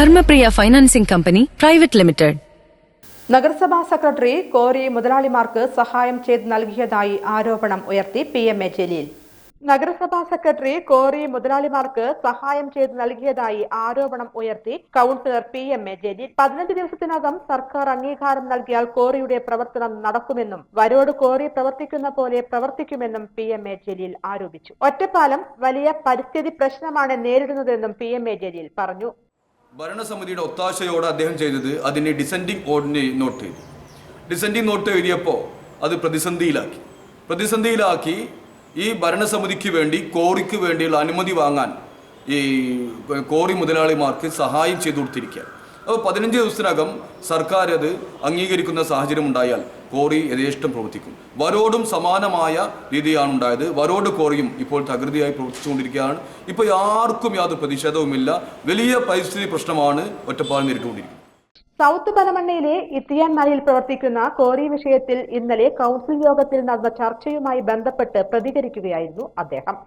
Dharmapriya financing company private limited. നഗരസഭാ secretary quarry മുതലാളിമാർക്ക് സഹായം ചെയ്ത് നൽകിയതായി ആരോപണം ഉയർത്തി PMA ജലീൽ. നഗരസഭാ സെക്രട്ടറി കോറി മുതലാളിമാർക്ക് സഹായം ചെയ്ത് നൽകിയതായി ആരോപണം ഉയർത്തി കൗൺസിലർ PMA ജലീൽ. 15 ദിവസത്തിനകം സർക്കാർ അംഗീകാരം നൽകിയാൽ കോറിയുടെ പ്രവർത്തനം നടക്കുമെന്നും വരോട് കോറി പ്രവർത്തിക്കുന്ന പോലെ പ്രവർത്തിക്കുമെന്നും PMA ജലീൽ ആരോപിച്ചു. ഒറ്റപ്പാലം വലിയ പരിസ്ഥിതി പ്രശ്നമാണ് നേരിടുന്നതെന്നും PMA ജലീൽ പറഞ്ഞു. ഭരണസമിതിയുടെ ഒത്താശയോടെ അദ്ദേഹം ചെയ്തത് അതിനെ ഡിസെൻഡിങ് നോട്ട് എഴുതിയപ്പോൾ അത് പ്രതിസന്ധിയിലാക്കി ഈ ഭരണസമിതിക്ക് വേണ്ടി കോറിക്ക് വേണ്ടിയുള്ള അനുമതി വാങ്ങാൻ ഈ കോറി മുതലാളിമാർക്ക് സഹായം ചെയ്തു കൊടുത്തിരിക്കുക. അപ്പോൾ 15 ദിവസത്തിനകം സർക്കാർ അത് അംഗീകരിക്കുന്ന സാഹചര്യം ഉണ്ടായാൽ കോറി യഥേഷ്ടം പ്രവർത്തിക്കും. വരോടും സമാനമായ രീതിയാണ് ഉണ്ടായത്. വരോട് കോറിയും ഇപ്പോൾ തകൃതിയായി പ്രവർത്തിച്ചുകൊണ്ടിരിക്കുകയാണ്. ഇപ്പോൾ ആർക്കും യാതൊരു പ്രതിഷേധവുമില്ല. വലിയ പരിസ്ഥിതി പ്രശ്നമാണ് ഒറ്റപ്പാലം നേരിട്ടുകൊണ്ടിരിക്കുന്നത്. സൗത്ത് പനമണ്ണയിലെ ഇത്തിയാൻ മലയിൽ പ്രവർത്തിക്കുന്ന കോറി വിഷയത്തിൽ ഇന്നലെ കൗൺസിൽ യോഗത്തിൽ നടന്ന ചർച്ചയുമായി ബന്ധപ്പെട്ട് പ്രതികരിക്കുകയായിരുന്നു അദ്ദേഹം.